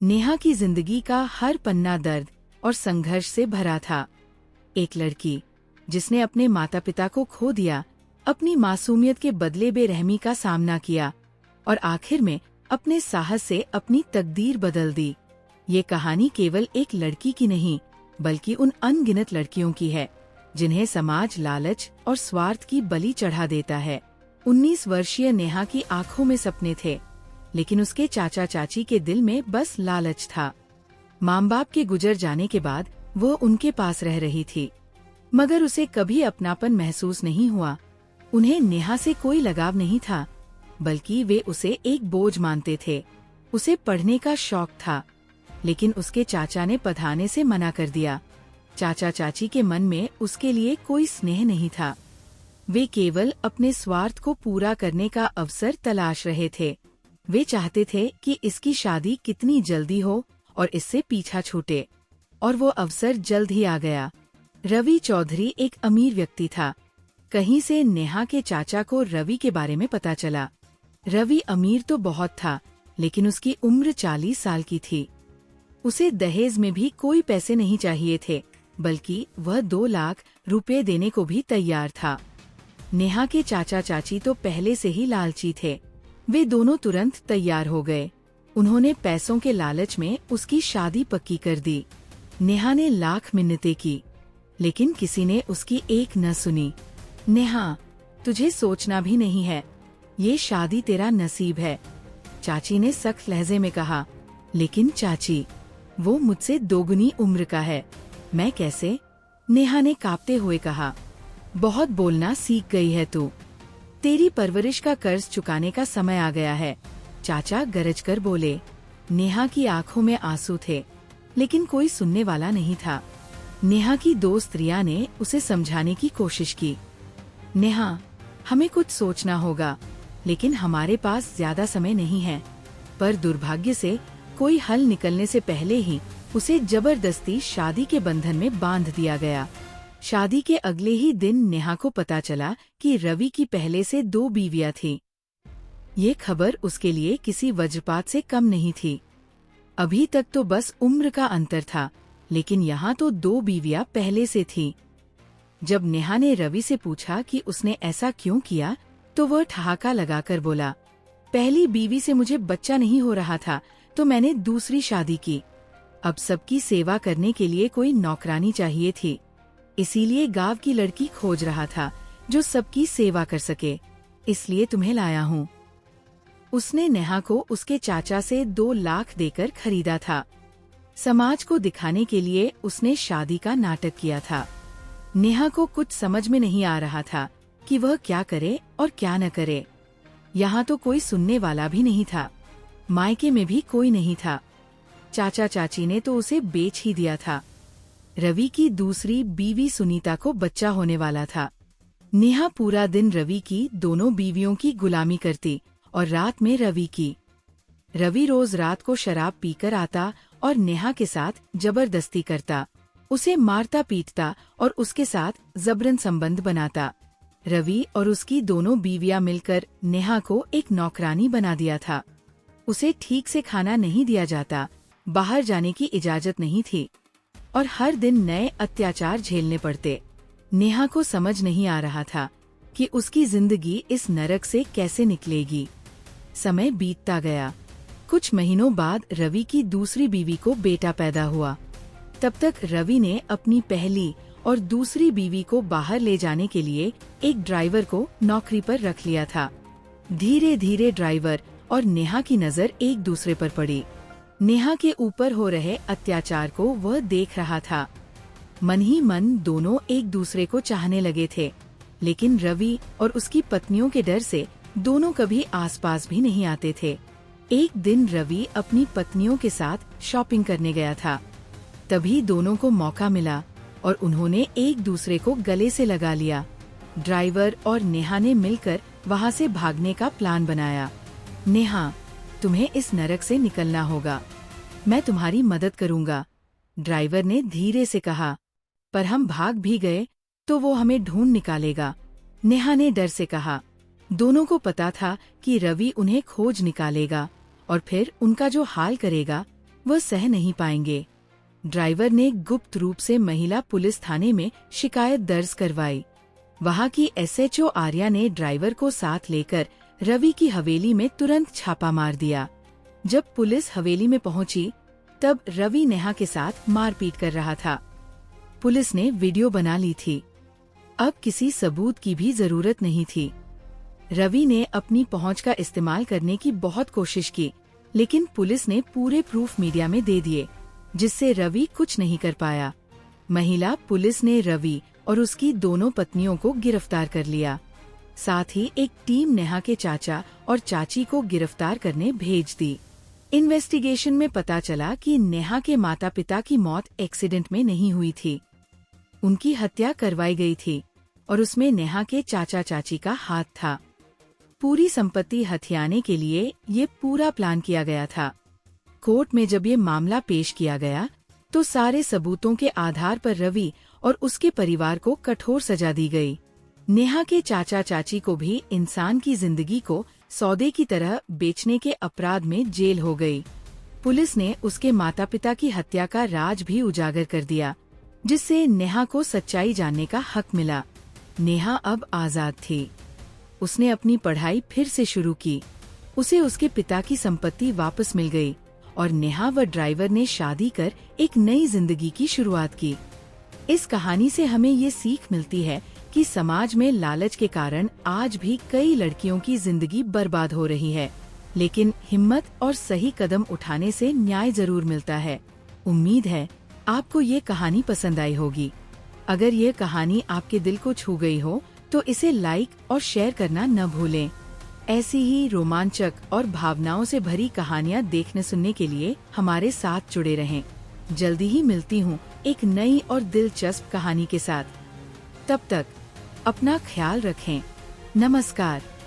नेहा की जिंदगी का हर पन्ना दर्द और संघर्ष से भरा था। एक लड़की जिसने अपने माता पिता को खो दिया, अपनी मासूमियत के बदले बेरहमी का सामना किया और आखिर में अपने साहस से अपनी तकदीर बदल दी। ये कहानी केवल एक लड़की की नहीं, बल्कि उन अनगिनत लड़कियों की है जिन्हें समाज लालच और स्वार्थ की बलि चढ़ा देता है। 19 वर्षीय नेहा की आंखों में सपने थे, लेकिन उसके चाचा चाची के दिल में बस लालच था। माँ बाप के गुजर जाने के बाद वो उनके पास रह रही थी, मगर उसे कभी अपनापन महसूस नहीं हुआ। उन्हें नेहा से कोई लगाव नहीं था, बल्कि वे उसे एक बोझ मानते थे। उसे पढ़ने का शौक था, लेकिन उसके चाचा ने पढ़ाने से मना कर दिया। चाचा चाची के मन में उसके लिए कोई स्नेह नहीं था। वे केवल अपने स्वार्थ को पूरा करने का अवसर तलाश रहे थे। वे चाहते थे कि इसकी शादी कितनी जल्दी हो और इससे पीछा छूटे, और वो अवसर जल्द ही आ गया। रवि चौधरी एक अमीर व्यक्ति था। कहीं से नेहा के चाचा को रवि के बारे में पता चला। रवि अमीर तो बहुत था, लेकिन उसकी उम्र 40 साल की थी। उसे दहेज में भी कोई पैसे नहीं चाहिए थे, बल्कि वह 2 लाख रुपए देने को भी तैयार था। नेहा के चाचा चाची तो पहले से ही लालची थे। वे दोनों तुरंत तैयार हो गए। उन्होंने पैसों के लालच में उसकी शादी पक्की कर दी। नेहा ने लाख मिन्नतें की, लेकिन किसी ने उसकी एक न सुनी। नेहा, तुझे सोचना भी नहीं है, ये शादी तेरा नसीब है, चाची ने सख्त लहजे में कहा। लेकिन चाची, वो मुझसे 2 गुनी उम्र का है, मैं कैसे? नेहा ने कांपते हुए कहा। बहुत बोलना सीख गई है तू, तेरी परवरिश का कर्ज चुकाने का समय आ गया है, चाचा गरज कर बोले। नेहा की आंखों में आंसू थे, लेकिन कोई सुनने वाला नहीं था। नेहा की दोस्त रिया ने उसे समझाने की कोशिश की। नेहा, हमें कुछ सोचना होगा, लेकिन हमारे पास ज्यादा समय नहीं है। पर दुर्भाग्य से कोई हल निकलने से पहले ही उसे जबरदस्ती शादी के बंधन में बांध दिया गया। शादी के अगले ही दिन नेहा को पता चला कि रवि की पहले से 2 बीवियां थीं। ये खबर उसके लिए किसी वज्रपात से कम नहीं थी। अभी तक तो बस उम्र का अंतर था, लेकिन यहाँ तो 2 बीवियां पहले से थीं। जब नेहा ने रवि से पूछा कि उसने ऐसा क्यों किया, तो वह ठहाका लगाकर बोला, पहली बीवी से मुझे बच्चा नहीं हो रहा था, तो मैंने दूसरी शादी की। अब सबकी सेवा करने के लिए कोई नौकरानी चाहिए थी, इसीलिए गांव की लड़की खोज रहा था जो सबकी सेवा कर सके, इसलिए तुम्हें लाया हूँ। उसने नेहा को उसके चाचा से 2 लाख देकर खरीदा था। समाज को दिखाने के लिए उसने शादी का नाटक किया था। नेहा को कुछ समझ में नहीं आ रहा था कि वह क्या करे और क्या न करे। यहाँ तो कोई सुनने वाला भी नहीं था, मायके में भी कोई नहीं था। चाचा चाची ने तो उसे बेच ही दिया था। रवि की दूसरी बीवी सुनीता को बच्चा होने वाला था। नेहा पूरा दिन रवि की दोनों बीवियों की गुलामी करती और रात में रवि की। रवि रोज रात को शराब पीकर आता और नेहा के साथ जबरदस्ती करता, उसे मारता पीटता और उसके साथ जबरन संबंध बनाता। रवि और उसकी दोनों बीवियां मिलकर नेहा को एक नौकरानी बना दिया था। उसे ठीक से खाना नहीं दिया जाता, बाहर जाने की इजाजत नहीं थी और हर दिन नए अत्याचार झेलने पड़ते। नेहा को समझ नहीं आ रहा था कि उसकी जिंदगी इस नरक से कैसे निकलेगी। समय बीतता गया। कुछ महीनों बाद रवि की दूसरी बीवी को बेटा पैदा हुआ। तब तक रवि ने अपनी पहली और दूसरी बीवी को बाहर ले जाने के लिए एक ड्राइवर को नौकरी पर रख लिया था। धीरे धीरे ड्राइवर और नेहा की नजर एक दूसरे पर पड़ी। नेहा के ऊपर हो रहे अत्याचार को वह देख रहा था। मन ही मन दोनों एक दूसरे को चाहने लगे थे, लेकिन रवि और उसकी पत्नियों के डर से दोनों कभी आसपास भी नहीं आते थे। एक दिन रवि अपनी पत्नियों के साथ शॉपिंग करने गया था। तभी दोनों को मौका मिला और उन्होंने एक दूसरे को गले से लगा लिया। ड्राइवर और नेहा ने मिलकर वहाँ से भागने का प्लान बनाया। नेहा, तुम्हें इस नरक से निकलना होगा, मैं तुम्हारी मदद करूंगा, ड्राइवर ने धीरे से कहा। पर हम भाग भी गए तो वो हमें ढूंढ निकालेगा, नेहा ने डर से कहा। दोनों को पता था कि रवि उन्हें खोज निकालेगा और फिर उनका जो हाल करेगा वह सह नहीं पाएंगे। ड्राइवर ने गुप्त रूप से महिला पुलिस थाने में शिकायत दर्ज करवाई। वहां की SHO आर्या ने ड्राइवर को साथ लेकर रवि की हवेली में तुरंत छापा मार दिया। जब पुलिस हवेली में पहुंची, तब रवि नेहा के साथ मारपीट कर रहा था। पुलिस ने वीडियो बना ली थी। अब किसी सबूत की भी जरूरत नहीं थी। रवि ने अपनी पहुंच का इस्तेमाल करने की बहुत कोशिश की, लेकिन पुलिस ने पूरे प्रूफ मीडिया में दे दिए, जिससे रवि कुछ नहीं कर पाया। महिला पुलिस ने रवि और उसकी दोनों पत्नियों को गिरफ्तार कर लिया। साथ ही एक टीम नेहा के चाचा और चाची को गिरफ्तार करने भेज दी। इन्वेस्टिगेशन में पता चला कि नेहा के माता पिता की मौत एक्सीडेंट में नहीं हुई थी। उनकी हत्या करवाई गई थी और उसमें नेहा के चाचा चाची का हाथ था। पूरी संपत्ति हथियाने के लिए ये पूरा प्लान किया गया था। कोर्ट में जब ये मामला पेश किया गया, तो सारे सबूतों के आधार पर रवि और उसके परिवार को कठोर सजा दी गई। नेहा के चाचा चाची को भी इंसान की जिंदगी को सौदे की तरह बेचने के अपराध में जेल हो गई। पुलिस ने उसके माता पिता की हत्या का राज भी उजागर कर दिया, जिससे नेहा को सच्चाई जानने का हक मिला। नेहा अब आजाद थी। उसने अपनी पढ़ाई फिर से शुरू की। उसे उसके पिता की संपत्ति वापस मिल गई और नेहा व ड्राइवर ने शादी कर एक नई जिंदगी की शुरुआत की। इस कहानी से हमें ये सीख मिलती है कि समाज में लालच के कारण आज भी कई लड़कियों की जिंदगी बर्बाद हो रही है, लेकिन हिम्मत और सही कदम उठाने से न्याय जरूर मिलता है। उम्मीद है आपको ये कहानी पसंद आई होगी। अगर ये कहानी आपके दिल को छू गई हो, तो इसे लाइक और शेयर करना न भूलें। ऐसी ही रोमांचक और भावनाओं से भरी कहानियाँ देखने सुनने के लिए हमारे साथ जुड़े रहें। जल्दी ही मिलती हूँ एक नई और दिलचस्प कहानी के साथ। तब तक अपना ख्याल रखें। नमस्कार।